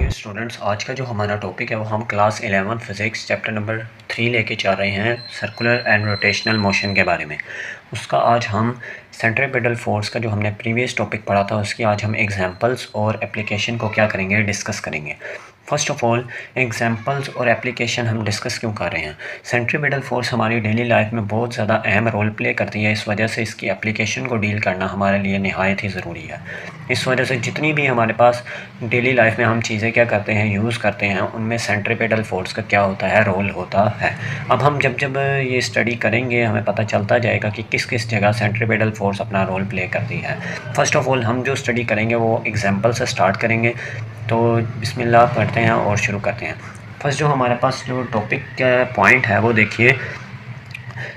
Dear students, आज का जो हमारा टॉपिक है वो हम क्लास 11 फिज़िक्स चैप्टर नंबर 3 लेके चल रहे हैं सर्कुलर एंड रोटेशनल मोशन के बारे में। उसका आज हम सेंट्रीपिटल फोर्स का जो हमने प्रीवियस टॉपिक पढ़ा था उसकी आज हम एग्जांपल्स और एप्लीकेशन को क्या करेंगे, डिस्कस करेंगे। फ़र्स्ट ऑफ़ ऑल एग्जांपल्स और एप्लीकेशन हम डिस्कस क्यों कर रहे हैं। सेंट्रीपिटल फोर्स हमारी डेली लाइफ में बहुत ज़्यादा अहम रोल प्ले करती है, इस वजह से इसकी एप्लीकेशन को डील करना हमारे लिए निहायत ही ज़रूरी है। इस वजह से जितनी भी हमारे पास डेली लाइफ में हम चीज़ें क्या करते हैं, यूज़ करते हैं, उनमें सेंट्रीपिटल फोर्स का क्या होता है, रोल होता है। अब हम जब जब ये स्टडी करेंगे हमें पता चलता जाएगा कि किस किस जगह सेंट्रीपिटल फोर्स अपना रोल प्ले करती है। फ़र्स्ट ऑफ़ ऑल हम जो स्टडी करेंगे वो एग्जांपल से स्टार्ट करेंगे। तो बिस्मिल्लाह करते हैं और शुरू करते हैं। फर्स्ट जो हमारे पास जो टॉपिक का पॉइंट है वो देखिए,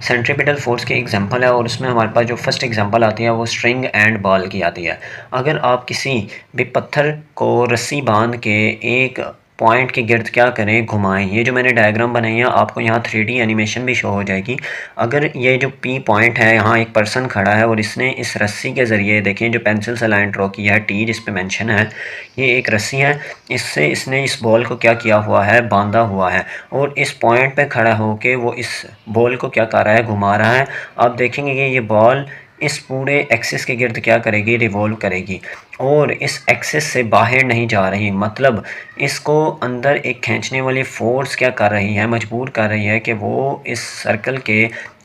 सेंट्रीपिटल फोर्स के एग्जांपल है और उसमें हमारे पास जो फर्स्ट एग्जांपल आती है वो स्ट्रिंग एंड बॉल की आती है। अगर आप किसी भी पत्थर को रस्सी बांध के एक पॉइंट के गिर्द क्या करें, घुमाएं। ये जो मैंने डायग्राम बनाई है आपको यहाँ 3D एनिमेशन भी शो हो जाएगी। अगर ये जो P पॉइंट है, यहाँ एक पर्सन खड़ा है और इसने इस रस्सी के ज़रिए, देखें जो पेंसिल से लाइन ड्रॉ की है, T जिस पे मेंशन है, ये एक रस्सी है, इससे इसने इस बॉल को क्या किया हुआ है, बांधा हुआ है और इस पॉइंट पे खड़ा होके वो इस बॉल को क्या कर रहा है, घुमा रहा है। आप देखेंगे कि ये बॉल इस पूरे एक्सिस के गिर्द क्या करेगी, रिवॉल्व करेगी और इस एक्सिस से बाहर नहीं जा रही। मतलब इसको अंदर एक खींचने वाली फोर्स क्या कर रही है, मजबूर कर रही है कि वो इस सर्कल के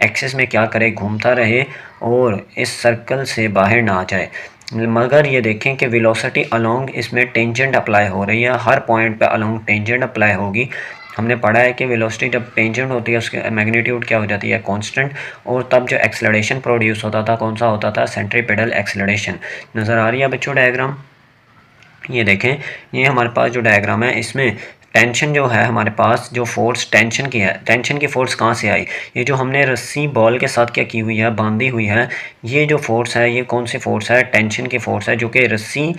एक्सिस में क्या करे, घूमता रहे और इस सर्कल से बाहर ना जाए। मगर ये देखें कि वेलोसिटी अलोंग इसमें टेंजेंट अप्लाई हो रही है, हर पॉइंट पे अलोंग टेंजेंट अप्लाई होगी। हमने पढ़ा है कि वेलोसिटी जब टेंजेंट होती है उसके मैग्नीट्यूड क्या हो जाती है, कांस्टेंट, और तब जो एक्सेलरेशन प्रोड्यूस होता था कौन सा होता था, सेंट्रीपिटल एक्सेलरेशन। नज़र आ रही है बच्चों डायग्राम? ये देखें, ये हमारे पास जो डायग्राम है इसमें टेंशन जो है हमारे पास, जो फोर्स टेंशन की है, टेंशन की फोर्स कहाँ से आई, ये जो हमने रस्सी बॉल के साथ क्या की हुई है, बांधी हुई है, ये जो फोर्स है ये कौन सी फोर्स है, टेंशन की फोर्स है, जो कि रस्सी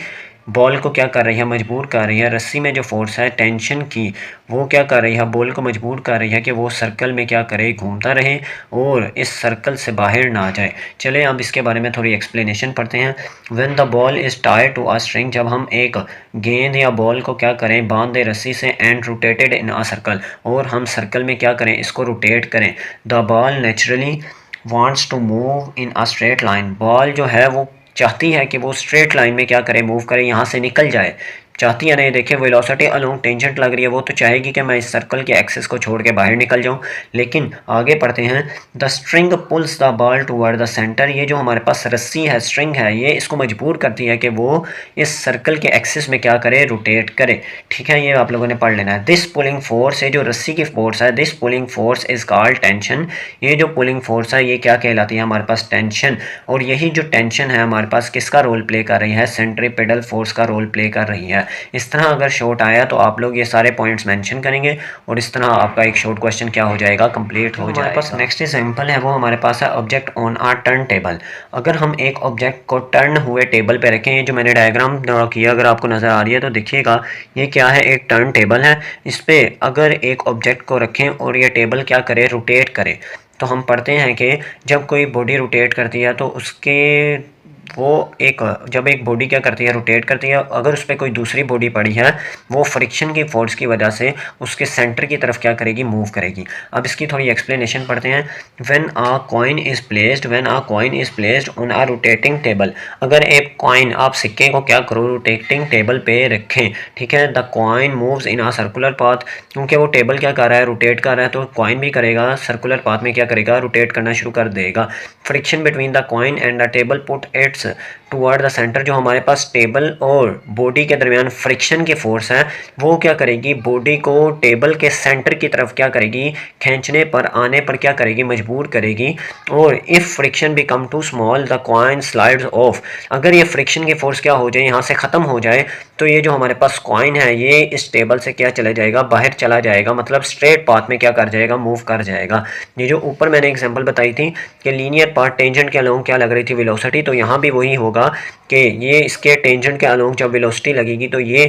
बॉल को क्या कर रही है, मजबूर कर रही है। रस्सी में जो फोर्स है टेंशन की, वो क्या कर रही है, बॉल को मजबूर कर रही है कि वो सर्कल में क्या करे, घूमता रहे और इस सर्कल से बाहर ना जाए। चले अब इसके बारे में थोड़ी एक्सप्लेनेशन पढ़ते हैं। When the ball is tied to a string, जब हम एक गेंद या बॉल को क्या करें, बांध दें रस्सी से, and rotated in a circle, और हम सर्कल में क्या करें, इसको रोटेट करें। The ball naturally wants to move in a straight line, ball जो है वो चाहती है कि वो स्ट्रेट लाइन में क्या करे, मूव करे, यहाँ से निकल जाए, चाहती है नहीं। देखिए वेलोसिटी अलोंग टेंजेंट लग रही है, वो तो चाहेगी कि मैं इस सर्कल के एक्सिस को छोड़ के बाहर निकल जाऊं। लेकिन आगे पढ़ते हैं, the string pulls the ball toward the centre, ये जो हमारे पास रस्सी है, स्ट्रिंग है, ये इसको मजबूर करती है कि वो इस सर्कल के एक्सिस में क्या करे, रोटेट करे। ठीक है, ये आप लोगों ने पढ़ लेना है। दिस पुलिंग फोर्स, ये जो रस्सी की फोर्स है, this pulling force is called tension, ये जो पुलिंग फोर्स है ये क्या कहलाती है, हमारे पास टेंशन। और यही जो टेंशन है हमारे पास किसका रोल प्ले कर रही है, सेंट्रीपिटल फोर्स का रोल प्ले कर रही है। इस तरह अगर शॉर्ट आया तो आप लोग ये सारे पॉइंट्स मेंशन करेंगे और इस तरह आपका एक शॉर्ट क्वेश्चन क्या हो जाएगा, कंप्लीट हो जाएगा। हमारे पास नेक्स्ट एग्जांपल है वो हमारे पास है object on a turntable. अगर हम एक ऑब्जेक्ट को टर्न हुए टेबल पे रखें, ये जो मैंने डायग्राम ड्रॉ किया अगर आपको नज़र आ रही है तो देखिएगा ये क्या है, एक टर्न टेबल है। इस पर अगर एक ऑब्जेक्ट को रखें और ये टेबल क्या करे, रोटेट करे, तो हम पढ़ते हैं कि जब कोई बॉडी रोटेट करती है तो उसके वो एक, जब एक बॉडी क्या करती है, रोटेट करती है, अगर उस पर कोई दूसरी बॉडी पड़ी है वो फ्रिक्शन की फोर्स की वजह से उसके सेंटर की तरफ क्या करेगी, मूव करेगी। अब इसकी थोड़ी एक्सप्लेनेशन पढ़ते हैं। When a coin is placed, when a coin is placed on a rotating table, अगर एक कॉइन, आप सिक्के को क्या करो, रोटेटिंग टेबल पे रखें, ठीक है। The coin moves in a circular path, क्योंकि वो टेबल क्या कर रहा है, रोटेट कर रहा है, तो कॉइन भी करेगा, सर्कुलर पाथ में क्या करेगा, रोटेट करना शुरू कर देगा। Friction between the coin and the table put it's toward the centre, जो हमारे पास टेबल और बॉडी के दरमियान फ्रिक्शन की फोर्स है वो क्या करेगी, बॉडी को टेबल के सेंटर की तरफ क्या करेगी, खींचने पर, आने पर क्या करेगी, मजबूर करेगी। और if friction become too small the coin slides off, अगर ये फ्रिक्शन की फोर्स क्या हो जाए, यहाँ से ख़त्म हो जाए, तो ये जो हमारे पास कॉइन है ये इस टेबल से क्या चला जाएगा, बाहर चला जाएगा, मतलब स्ट्रेट पाथ में क्या कर जाएगा, मूव कर जाएगा। ये जो ऊपर मैंने एग्जांपल बताई थी कि लीनियर पाथ टेंजेंट के अलोंग क्या लग रही थी, वेलोसिटी, तो यहाँ भी वही होगा कि ये इसके टेंजेंट के अलोंग जब वेलोसिटी लगेगी तो ये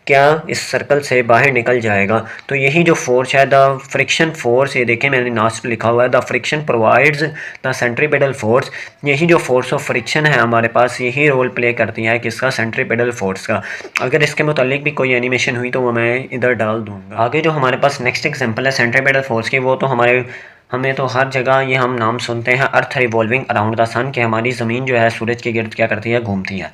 क्या इस सर्कल से बाहर निकल जाएगा। तो यही जो फोर्स है द फ्रिक्शन फोर्स, ये देखें मैंने नास्ट लिखा हुआ है the friction provides the centripetal force. यही जो फोर्स ऑफ फ्रिक्शन है हमारे पास यही रोल प्ले करती है किसका, सेंट्रीपेडल फोर्स का। अगर इसके मुतालिक भी कोई एनिमेशन हुई तो वो मैं इधर डाल दूंगा। आगे जो हमारे पास नेक्स्ट एग्जांपल है सेंट्रीपेडल फोर्स की, वो तो हमें तो हर जगह ये हम नाम सुनते हैं अर्थ रिवॉल्विंग अराउंड द सन, कि हमारी ज़मीन जो है सूरज के गिर्द क्या करती है, घूमती है।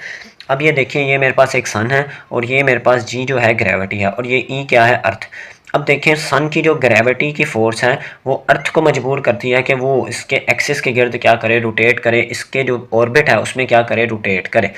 अब ये देखिए ये मेरे पास एक सन है और ये मेरे पास जी जो है ग्रेविटी है और ये ई क्या है, अर्थ। अब देखिए सन की जो ग्रेविटी की फोर्स है वो अर्थ को मजबूर करती है कि वो इसके एक्सिस के गिर्द क्या करे, रोटेट करे, इसके जो ऑर्बिट है उसमें क्या करे, रोटेट करे।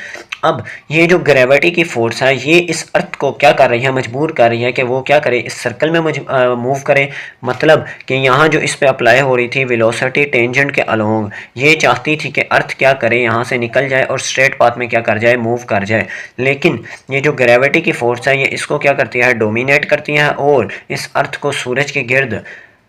अब ये जो ग्रेविटी की फोर्स है ये इस अर्थ को क्या कर रही है, मजबूर कर रही है कि वो क्या करे, इस सर्कल में मूव करे। मतलब कि यहाँ जो इस पे अप्लाई हो रही थी वेलोसिटी टेंजेंट के अलोंग, ये चाहती थी कि अर्थ क्या करे, यहाँ से निकल जाए और स्ट्रेट पाथ में क्या कर जाए, मूव कर जाए। लेकिन ये जो ग्रेविटी की फोर्स है ये इसको क्या करती है, डोमिनेट करती है और इस अर्थ को सूरज के गिर्द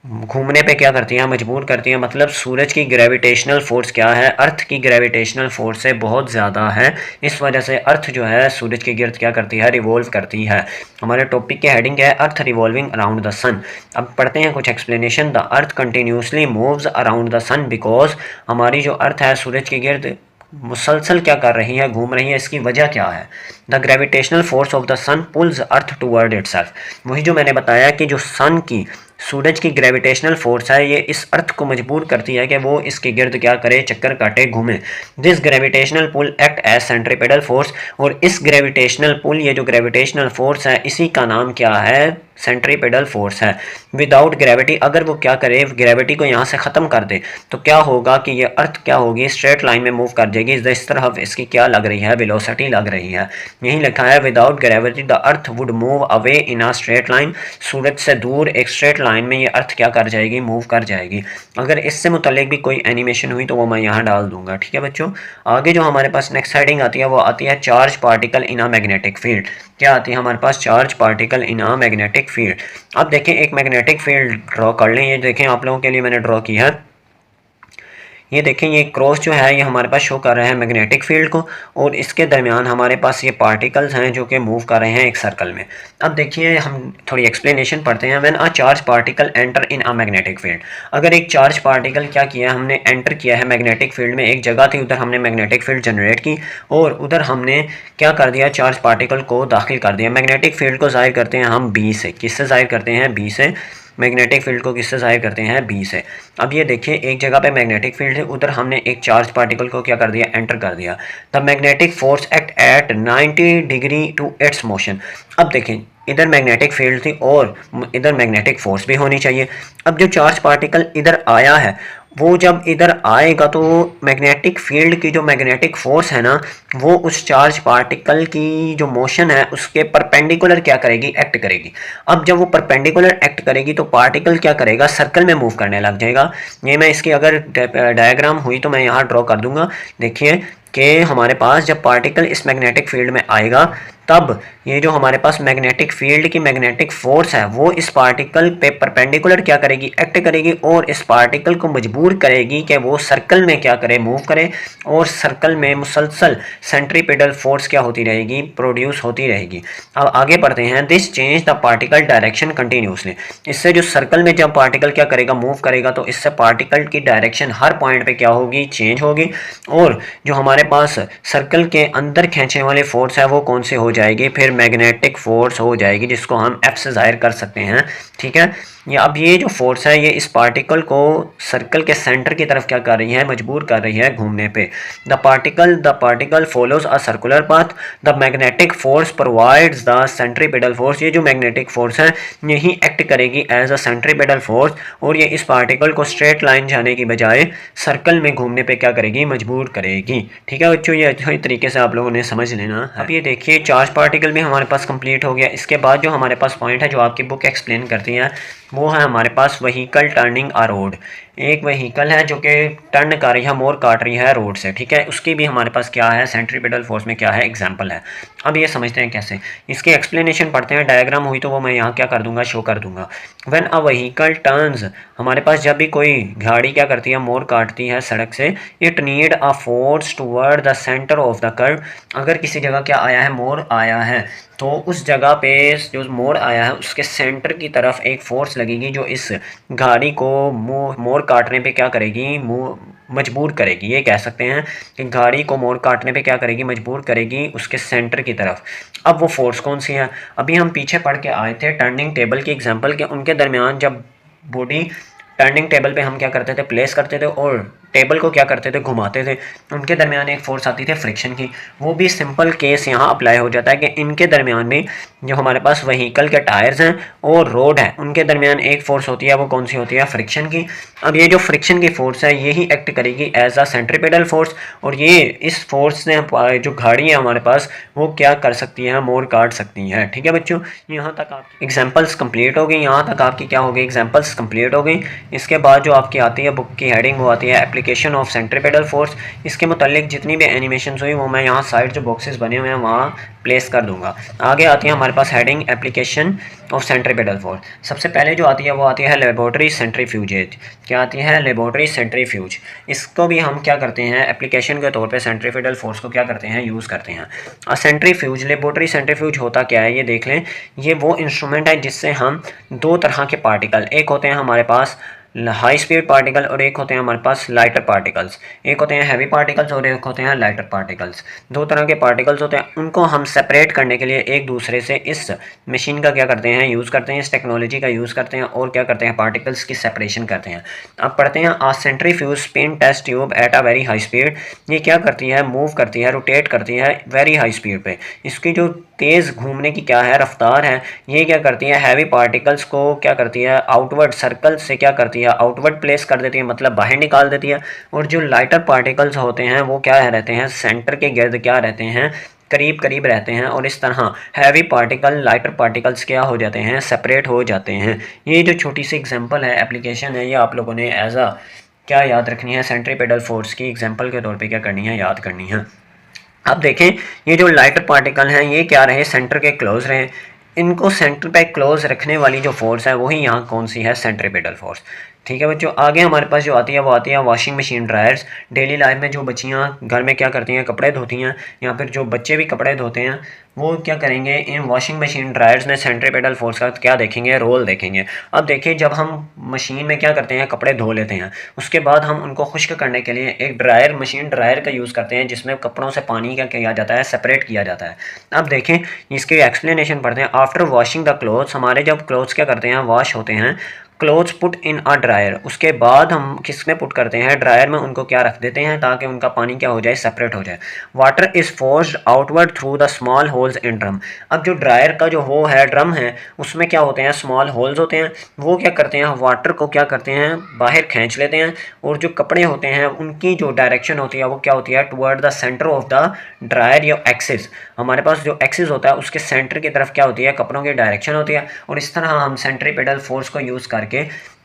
घूमने पे क्या करती हैं, मजबूर करती हैं। मतलब सूरज की ग्रेविटेशनल फोर्स क्या है, अर्थ की ग्रेविटेशनल फोर्स से बहुत ज़्यादा है। इस वजह से अर्थ जो है सूरज के गिर्द क्या करती है, रिवॉल्व करती है। हमारे टॉपिक की हेडिंग है earth revolving around the sun. अब पढ़ते हैं कुछ explanation. The earth continuously moves around the sun because, हमारी जो अर्थ है सूरज के गिर्द मुसलसल क्या कर रही है, घूम रही है। इसकी वजह क्या है, the gravitational force of the sun pulls earth toward itself. वही जो मैंने बताया कि जो सन की, सूरज की ग्रेविटेशनल फोर्स है ये इस अर्थ को मजबूर करती है कि वो इसके गिर्द क्या करे, चक्कर काटे, घूमे। This gravitational pull act as centripetal force, और इस ग्रेविटेशनल पुल, ये जो ग्रेविटेशनल फोर्स है इसी का नाम क्या है, सेंट्रीपेडल फोर्स है। विदाउट ग्रेविटी, अगर वो क्या करे, ग्रेविटी को यहाँ से ख़त्म कर दे तो क्या होगा कि ये अर्थ क्या होगी, स्ट्रेट लाइन में मूव कर जाएगी। इस तरफ इसकी क्या लग रही है, वेलोसिटी लग रही है। यही लिखा है without gravity the earth would move away in a straight line. सूरज से दूर एक स्ट्रेट लाइन में ये अर्थ क्या कर जाएगी, मूव कर जाएगी। अगर इससे मुतल्लिक भी कोई एनिमेशन हुई तो वो मैं यहाँ डाल दूंगा। ठीक है बच्चों, आगे जो हमारे पास नेक्स्ट हेडिंग आती है वो आती है charge particle in a magnetic field. क्या आती है हमारे पास, charge particle in a magnetic field. अब देखें एक मैग्नेटिक फील्ड ड्रॉ कर लें। ये देखें आप लोगों के लिए मैंने ड्रॉ की है। ये देखें ये क्रॉस जो है ये हमारे पास शो कर रहा है मैग्नेटिक फील्ड को, और इसके दरमियान हमारे पास ये पार्टिकल्स हैं जो कि मूव कर रहे हैं एक सर्कल में। अब देखिए हम थोड़ी एक्सप्लेनेशन पढ़ते हैं। When a charge particle enter in a magnetic field, अगर एक चार्ज पार्टिकल क्या किया, हमने एंटर किया है मैग्नेटिक फील्ड में, एक जगह थी उधर हमने मैग्नेटिक फील्ड जनरेट की और उधर हमने क्या कर दिया, चार्ज पार्टिकल को दाखिल कर दिया। मैग्नेटिक फील्ड को ज़ाहिर करते हैं हम बी से। किससे ज़ाहिर करते हैं, बी से। मैग्नेटिक फील्ड को किससे ज़ाहिर करते हैं, बी से। अब ये देखिए एक जगह पे मैग्नेटिक फील्ड है, उधर हमने एक चार्ज पार्टिकल को क्या कर दिया, एंटर कर दिया। The magnetic force act at 90 degree to its motion. अब देखें इधर मैग्नेटिक फील्ड थी और इधर मैग्नेटिक फोर्स भी होनी चाहिए। अब जो चार्ज पार्टिकल इधर आया है वो जब इधर आएगा तो मैग्नेटिक फील्ड की जो मैग्नेटिक फोर्स है ना वो उस चार्ज पार्टिकल की जो मोशन है उसके परपेंडिकुलर क्या करेगी, एक्ट करेगी। अब जब वो परपेंडिकुलर एक्ट करेगी तो पार्टिकल क्या करेगा, सर्कल में मूव करने लग जाएगा। ये मैं इसकी अगर डायग्राम हुई तो मैं यहाँ ड्रॉ कर दूंगा। देखिए कि हमारे पास जब पार्टिकल इस मैग्नेटिक फील्ड में आएगा तब ये जो हमारे पास मैग्नेटिक फील्ड की मैग्नेटिक फोर्स है वो इस पार्टिकल पे परपेंडिकुलर क्या करेगी, एक्ट करेगी और इस पार्टिकल को मजबूर करेगी कि वो सर्कल में क्या करे, मूव करे। और सर्कल में मुसलसल सेंट्रीपेडल फोर्स क्या होती रहेगी, प्रोड्यूस होती रहेगी। अब आगे पढ़ते हैं। This change the particle direction continuously. इससे जो सर्कल में जब पार्टिकल क्या करेगा, मूव करेगा तो इससे पार्टिकल की डायरेक्शन हर पॉइंट पे क्या होगी, चेंज होगी। और जो हमारे पास सर्कल के अंदर खींचने वाली फोर्स है वो कौन सी हो जाएगी, फिर मैग्नेटिक फोर्स हो जाएगी, जिसको हम एफ से जाहिर कर सकते हैं। ठीक है, अब ये जो फोर्स है ये इस पार्टिकल को सर्कल के सेंटर की तरफ क्या कर रही है, मजबूर कर रही है घूमने पे। The particle follows a circular path. The magnetic force provides the centripetal force. ये जो मैग्नेटिक फोर्स है यही एक्ट करेगी एज अ सेंट्रीपेडल फोर्स और ये इस पार्टिकल को स्ट्रेट लाइन जाने की बजाय सर्कल में घूमने पे क्या करेगी, मजबूर करेगी। ठीक है बच्चों, ये अच्छे तरीके से आप लोगों ने समझ लेना। अब ये देखिए चार्ज पार्टिकल भी हमारे पास कंप्लीट हो गया। इसके बाद जो हमारे पास पॉइंट है जो आपकी बुक एक्सप्लेन करती है वो है हमारे पास व्हीकल टर्निंग अ रोड। एक व्हीकल है जो कि टर्न कर रही है, मोड़ काट रही है रोड से। ठीक है, उसकी भी हमारे पास क्या है, सेंट्रीपेडल फोर्स में क्या है, एग्जांपल है। अब ये समझते हैं कैसे, इसके एक्सप्लेनेशन पढ़ते हैं। डायग्राम हुई तो वो मैं यहाँ क्या कर दूंगा, शो कर दूंगा। व्हेन अ व्हीकल टर्न्स, हमारे पास जब भी कोई गाड़ी क्या करती है, मोड़ काटती है सड़क से, it need a force toward the centre of the curve. अगर किसी जगह क्या आया है, मोड़ आया है तो उस जगह पे जो मोड़ आया है उसके सेंटर की तरफ एक फोर्स लगेगी जो इस गाड़ी को मोड़ काटने पे क्या करेगी, मजबूर करेगी। ये कह सकते हैं कि गाड़ी को मोड़ काटने पे क्या करेगी, मजबूर करेगी उसके सेंटर की तरफ। अब वो फोर्स कौन सी है, अभी हम पीछे पढ़ के आए थे टर्निंग टेबल की एग्जांपल के, उनके दरमियान जब बॉडी टर्निंग टेबल पे हम क्या करते थे, प्लेस करते थे और टेबल को क्या करते थे, घुमाते थे, उनके दरमियान एक फोर्स आती थी फ्रिक्शन की। वो भी सिंपल केस यहाँ अप्लाई हो जाता है कि इनके दरमियान भी जो हमारे पास व्हीकल के टायर्स हैं और रोड है उनके दरमियान एक फोर्स होती है, वो कौन सी होती है, फ्रिक्शन की। अब ये जो फ्रिक्शन की फोर्स है यही एक्ट करेगी एज अ सेंट्रीपिटल फोर्स, और ये इस फोर्स से जो गाड़ी है हमारे पास वो क्या कर सकती है, मोड़ काट सकती है। ठीक है बच्चों, यहाँ तक आपकी एग्जाम्पल्स कंप्लीट हो गई, यहाँ तक आपकी क्या हो गई, एग्जाम्पल्स कंप्लीट हो गई। इसके बाद जो आपकी आती है बुक की हेडिंग वो आती है एप्लीकेशन ऑफ सेंट्रीपिटल फोर्स। इसके मुतालिक जितनी भी एनिमेशन हुई वो मैं यहाँ साइड जो बॉक्सेस बने हुए हैं वहाँ प्लेस कर दूंगा। आगे आती है हमारे पास heading application of centripetal force. सबसे पहले जो आती है वो आती है लेबोरेटरी सेंट्रीफ्यूजेज। क्या आती है, लेबोरेटरी सेंट्रीफ्यूज। इसको भी हम क्या करते हैं, एप्लीकेशन के तौर पे सेंट्रीपिटल फोर्स को क्या करते हैं, यूज़ करते हैं। सेंट्रीफ्यूज, लेबोरेटरी सेंट्रीफ्यूज होता क्या है ये देख लें। ये वो इंस्ट्रूमेंट है जिससे हम दो तरह के पार्टिकल, एक होते हैं हमारे पास हाई स्पीड पार्टिकल और एक होते हैं हमारे पास लाइटर पार्टिकल्स। एक होते हैं हैवी पार्टिकल्स और एक होते हैं लाइटर पार्टिकल्स। दो तरह के पार्टिकल्स होते हैं, उनको हम सेपरेट करने के लिए एक दूसरे से इस मशीन का क्या करते हैं, यूज़ करते हैं, इस टेक्नोलॉजी का यूज़ करते हैं और क्या करते हैं, पार्टिकल्स की सेपरेशन करते हैं। अब पढ़ते हैं a centrifuge spin test tube at a very high speed. ये क्या करती है, मूव करती है, रोटेट करती है वेरी हाई स्पीड पे। इसकी जो तेज़ घूमने की क्या है, रफ्तार है, ये क्या करती है, हैवी पार्टिकल्स को क्या करती है, आउटवर्ड सर्कल से क्या करती है, आउटवर्ड प्लेस कर देती है, मतलब बाहर निकाल देती है। और जो लाइटर पार्टिकल्स होते हैं वो क्या रहते हैं, सेंटर के गिर्द क्या रहते हैं, करीब करीब रहते हैं। और इस तरह हैवी पार्टिकल लाइटर पार्टिकल्स क्या हो जाते हैं, सेपरेट हो जाते हैं। ये जो छोटी सी एग्जांपल है, एप्लीकेशन है, ये आप लोगों ने एज अ क्या याद रखनी है, सेंट्रीपिटल फोर्स की एग्जांपल के तौर पे क्या करनी है, याद करनी है। अब देखें ये जो लाइटर पार्टिकल हैं ये क्या रहे, सेंटर के क्लोज रहे। इनको सेंटर पे क्लोज रखने वाली जो फोर्स है वही यहाँ कौन सी है, सेंट्रीपिटल फोर्स। ठीक है बच्चों, आगे हमारे पास जो आती है वो आती है washing machine dryers. Daily life में जो बच्चियाँ घर में क्या करती हैं, कपड़े धोती हैं, या फिर जो बच्चे भी कपड़े धोते हैं वो क्या करेंगे, इन वॉशिंग मशीन ड्रायर्स में सेंट्रीपिटल फोर्स का क्या देखेंगे, रोल देखेंगे। अब देखिए जब हम मशीन में क्या करते हैं, कपड़े धो लेते हैं, उसके बाद हम उनको खुश्क करने के लिए एक ड्रायर, मशीन ड्रायर का यूज़ करते हैं जिसमें कपड़ों से पानी क्या किया जाता है, सेपरेट किया जाता है। अब देखें इसकी एक्सप्लेनेशन पढ़ते हैं। आफ्टर वॉशिंग द क्लोथ्स, हमारे जब क्लोथ्स क्या करते हैं, वॉश होते हैं, clothes put in a dryer, उसके बाद हम किस में पुट करते हैं, ड्रायर में उनको क्या रख देते हैं ताकि उनका पानी क्या हो जाए, सेपरेट हो जाए। Water is forced outward through the small holes in drum. अब जो ड्रायर का जो हो है, ड्रम है, उसमें क्या होते हैं, स्मॉल होल्स होते हैं। वो क्या करते हैं, वाटर को क्या करते हैं, बाहर खींच लेते हैं। और जो कपड़े होते हैं उनकी जो डायरेक्शन होती है वो क्या होती है, toward the centre of the dryer या एक्सिस। हमारे पास जो एक्सिस होता है उसके सेंटर की तरफ क्या होती है, कपड़ों की डायरेक्शन होती है। और इस तरह हम सेंट्रीपिटल फोर्स को यूज़ करके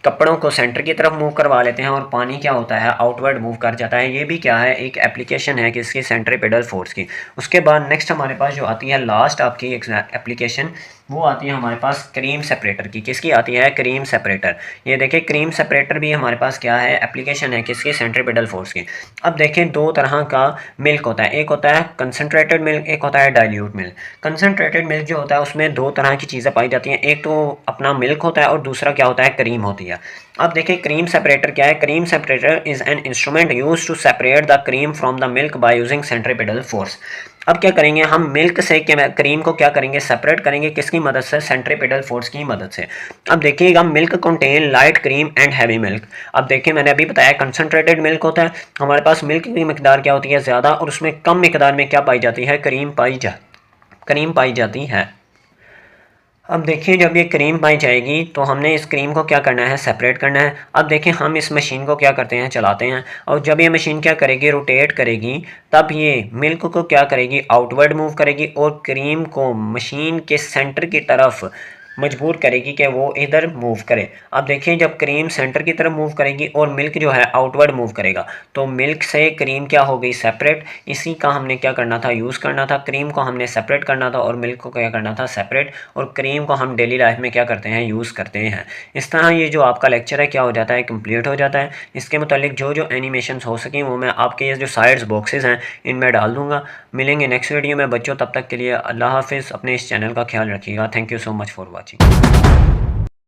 कपड़ों को सेंटर की तरफ मूव करवा लेते हैं और पानी क्या होता है, आउटवर्ड मूव कर जाता है। ये भी क्या है, एक एप्लीकेशन है किसकी, सेंट्रीपिटल फोर्स की। उसके बाद नेक्स्ट हमारे पास जो आती है लास्ट आपकी एप्लीकेशन, वो आती है हमारे पास क्रीम सेपरेटर की। किसकी आती है, क्रीम सेपरेटर। ये देखिए क्रीम सेपरेटर भी हमारे पास क्या है, एप्लीकेशन है किसकी, सेंट्रीपिटल फोर्स की। अब देखें दो तरह का मिल्क होता है, एक होता है कंसनट्रेटेड मिल्क, एक होता है डाइल्यूट मिल्क। कंसनट्रेटेड मिल्क जो होता है उसमें दो तरह की चीज़ें पाई जाती हैं, एक तो अपना मिल्क होता है और दूसरा क्या होता है, क्रीम होती है। अब देखिए क्रीम सेपरेटर क्या है, cream separator is an instrument used to separate the cream from the milk by using centripetal force. अब क्या करेंगे हम, मिल्क से क्रीम को क्या करेंगे, सेपरेट करेंगे, किसकी मदद से, सेंट्रीपिटल फोर्स की मदद से। अब देखिएगा milk contain light cream and heavy milk. अब देखिए मैंने अभी बताया कंसनट्रेटेड मिल्क होता है, हमारे पास मिल्क की मिकदार क्या होती है, ज़्यादा, और उसमें कम मिकदार में क्या पाई जाती है, क्रीम पाई जाती है। अब देखिए जब ये क्रीम पाई जाएगी तो हमने इस क्रीम को क्या करना है, सेपरेट करना है। अब देखिए हम इस मशीन को क्या करते हैं, चलाते हैं, और जब ये मशीन क्या करेगी, रोटेट करेगी, तब ये मिल्क को क्या करेगी, आउटवर्ड मूव करेगी और क्रीम को मशीन के सेंटर की तरफ मजबूर करेगी कि वो इधर मूव करे। अब देखिए जब क्रीम सेंटर की तरफ मूव करेगी और मिल्क जो है आउटवर्ड मूव करेगा, तो मिल्क से क्रीम क्या हो गई सेपरेट। इसी का हमने क्या करना था, यूज़ करना था। क्रीम को हमने सेपरेट करना था और मिल्क को क्या करना था, सेपरेट। और क्रीम को हम डेली लाइफ में क्या करते हैं, यूज़ करते हैं। इस तरह ये जो आपका लेक्चर है क्या हो जाता है, कंप्लीट हो जाता है। इसके मुतालिक जो जो एनिमेशंस हो सकें वो मैं आपके ये जो साइड्स बॉक्सेस हैं इनमें डाल दूँगा। मिलेंगे नेक्स्ट वीडियो में बच्चों, तब तक के लिए अल्लाह हाफिज़। अपने इस चैनल का ख्याल रखिएगा। Thank you so much for watching.